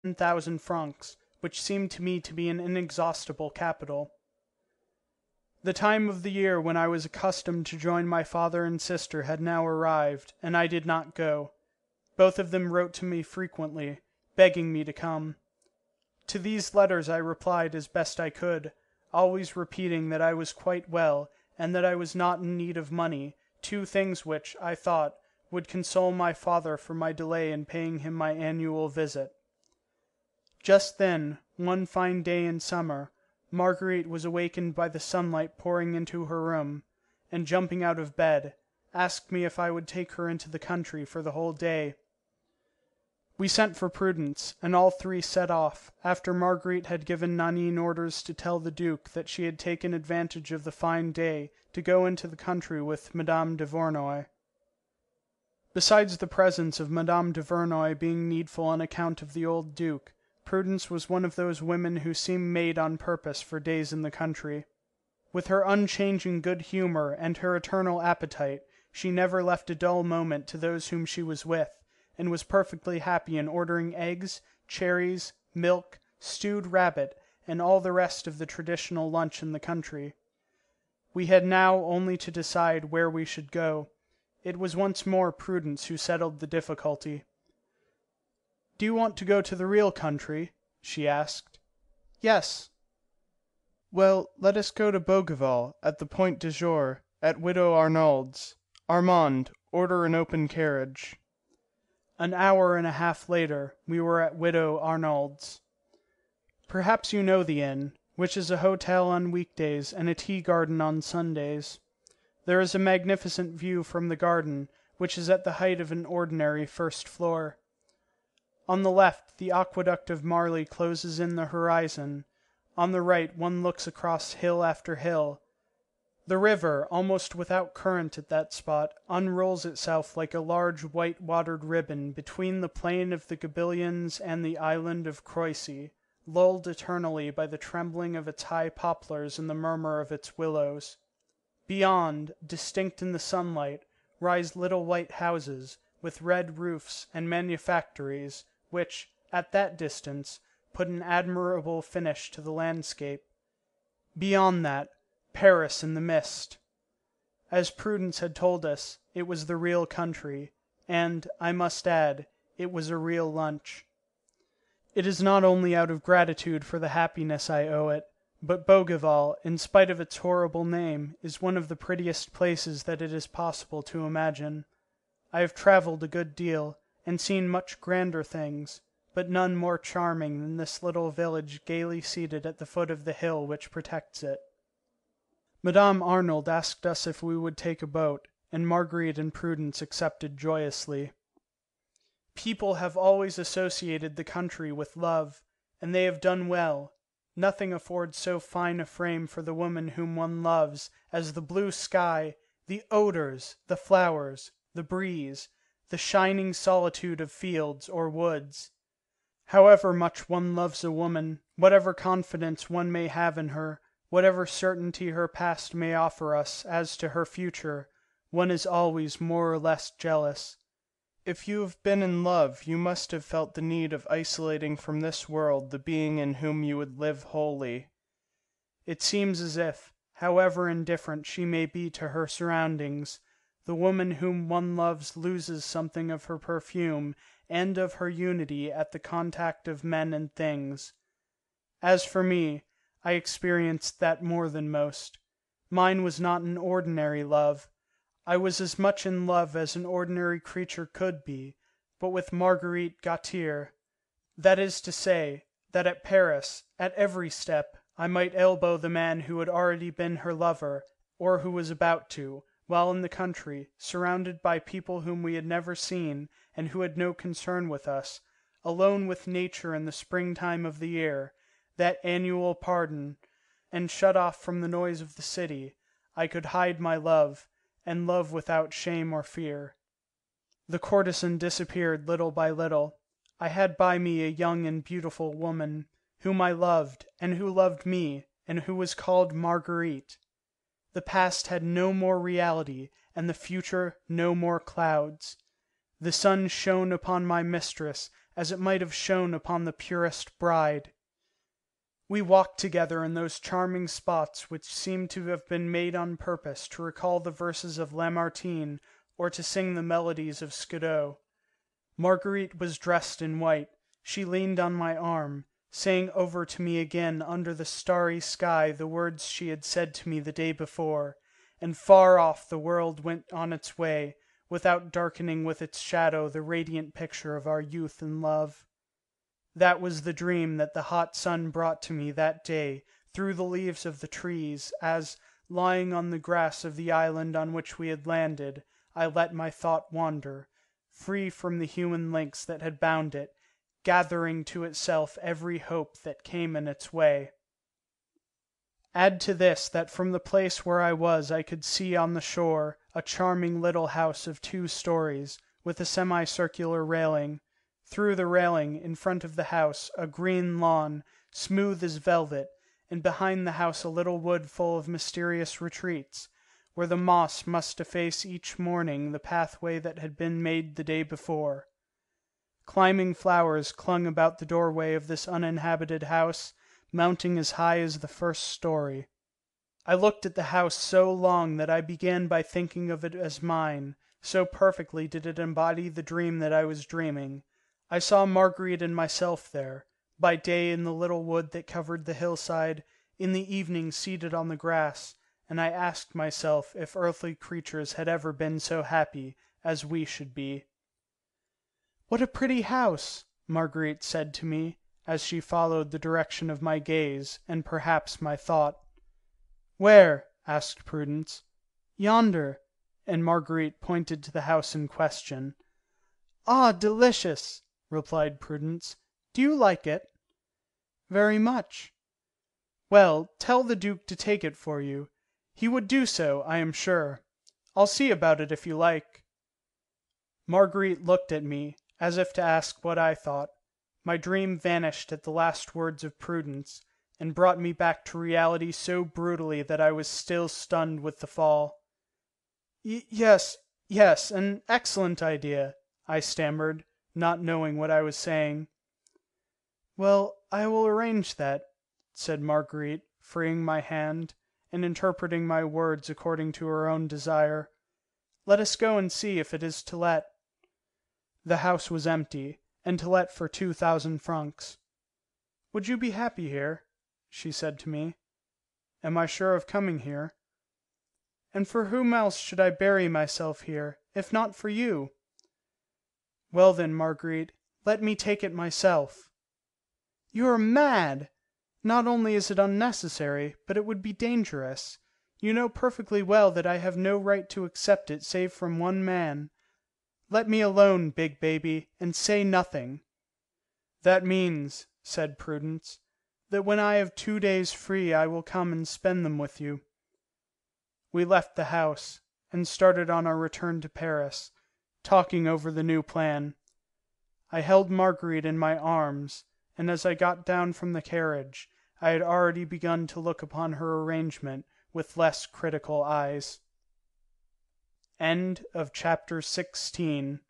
10,000 francs, which seemed to me to be an inexhaustible capital. The time of the year when I was accustomed to join my father and sister had now arrived, and I did not go. Both of them wrote to me frequently, begging me to come. To these letters I replied as best I could, always repeating that I was quite well, and that I was not in need of money, two things which, I thought, would console my father for my delay in paying him my annual visit. Just then, one fine day in summer, Marguerite was awakened by the sunlight pouring into her room, and jumping out of bed, asked me if I would take her into the country for the whole day. We sent for Prudence, and all three set off, after Marguerite had given Nanine orders to tell the Duke that she had taken advantage of the fine day to go into the country with Madame de Verneuil. Besides the presence of Madame de Verneuil being needful on account of the old Duke, Prudence was one of those women who seem made on purpose for days in the country. With her unchanging good humour and her eternal appetite, she never left a dull moment to those whom she was with, and was perfectly happy in ordering eggs, cherries, milk, stewed rabbit, and all the rest of the traditional lunch in the country. We had now only to decide where we should go. It was once more Prudence who settled the difficulty. "Do you want to go to the real country?" she asked. "Yes." "Well, let us go to Bougival, at the Point du Jour, at Widow Arnauld's. Armand, order an open carriage." An hour and a half later we were at Widow Arnauld's. Perhaps you know the inn, which is a hotel on weekdays and a tea garden on Sundays. There is a magnificent view from the garden, which is at the height of an ordinary first floor. On the left the aqueduct of Marly closes in the horizon. On the right one looks across hill after hill. The river, almost without current at that spot, unrolls itself like a large white-watered ribbon between the plain of the Gabillons and the island of Croissy, lulled eternally by the trembling of its high poplars and the murmur of its willows. Beyond, distinct in the sunlight, rise little white houses, with red roofs and manufactories, which, at that distance, put an admirable finish to the landscape. Beyond that, Paris in the mist. As Prudence had told us, it was the real country, and, I must add, it was a real lunch. It is not only out of gratitude for the happiness I owe it, but Bougival, in spite of its horrible name, is one of the prettiest places that it is possible to imagine. I have travelled a good deal, and seen much grander things, but none more charming than this little village gaily seated at the foot of the hill which protects it. Madame Arnold asked us if we would take a boat, and Marguerite and Prudence accepted joyously. People have always associated the country with love, and they have done well. Nothing affords so fine a frame for the woman whom one loves as the blue sky, the odours, the flowers, the breeze, the shining solitude of fields or woods. However much one loves a woman, whatever confidence one may have in her, whatever certainty her past may offer us as to her future, one is always more or less jealous. If you have been in love, you must have felt the need of isolating from this world the being in whom you would live wholly. It seems as if, however indifferent she may be to her surroundings, the woman whom one loves loses something of her perfume and of her unity at the contact of men and things. As for me, I experienced that more than most. Mine was not an ordinary love. I was as much in love as an ordinary creature could be, but with Marguerite Gautier. That is to say, that at Paris, at every step, I might elbow the man who had already been her lover, or who was about to, while in the country, surrounded by people whom we had never seen, and who had no concern with us, alone with nature in the springtime of the year, that annual pardon, and shut off from the noise of the city, I could hide my love, and love without shame or fear. The courtesan disappeared little by little. I had by me a young and beautiful woman, whom I loved, and who loved me, and who was called Marguerite. The past had no more reality, and the future no more clouds. The sun shone upon my mistress as it might have shone upon the purest bride. We walked together in those charming spots which seemed to have been made on purpose to recall the verses of Lamartine or to sing the melodies of Scudo. Marguerite was dressed in white. She leaned on my arm, saying over to me again under the starry sky the words she had said to me the day before, and far off the world went on its way, without darkening with its shadow the radiant picture of our youth and love. That was the dream that the hot sun brought to me that day through the leaves of the trees, as, lying on the grass of the island on which we had landed, I let my thought wander, free from the human links that had bound it, gathering to itself every hope that came in its way. Add to this that from the place where I was I could see on the shore a charming little house of 2 stories, with a semicircular railing. Through the railing, in front of the house, a green lawn, smooth as velvet, and behind the house a little wood full of mysterious retreats, where the moss must efface each morning the pathway that had been made the day before. Climbing flowers clung about the doorway of this uninhabited house, mounting as high as the 1st story. I looked at the house so long that I began by thinking of it as mine, so perfectly did it embody the dream that I was dreaming. I saw Marguerite and myself there, by day in the little wood that covered the hillside, in the evening seated on the grass, and I asked myself if earthly creatures had ever been so happy as we should be. "What a pretty house!" Marguerite said to me, as she followed the direction of my gaze, and perhaps my thought. "Where?" asked Prudence. "Yonder," and Marguerite pointed to the house in question. "Ah, delicious!" replied Prudence. "Do you like it?" "Very much." "Well, tell the Duke to take it for you. He would do so, I am sure. I'll see about it if you like." Marguerite looked at me, as if to ask what I thought. My dream vanished at the last words of Prudence, and brought me back to reality so brutally that I was still stunned with the fall. Yes, an excellent idea," I stammered, not knowing what I was saying. "Well, I will arrange that," said Marguerite, freeing my hand, and interpreting my words according to her own desire. "Let us go and see if it is to let." The house was empty, and to let for 2,000 francs. "Would you be happy here?" she said to me. "Am I sure of coming here?" "And for whom else should I bury myself here, if not for you?" "Well then, Marguerite, let me take it myself." "You are mad! Not only is it unnecessary, but it would be dangerous. You know perfectly well that I have no right to accept it save from one man. Let me alone, big baby, and say nothing." "That means," said Prudence, "that when I have 2 days free I will come and spend them with you." We left the house, and started on our return to Paris, talking over the new plan. I held Marguerite in my arms, and as I got down from the carriage, I had already begun to look upon her arrangement with less critical eyes. End of chapter 16.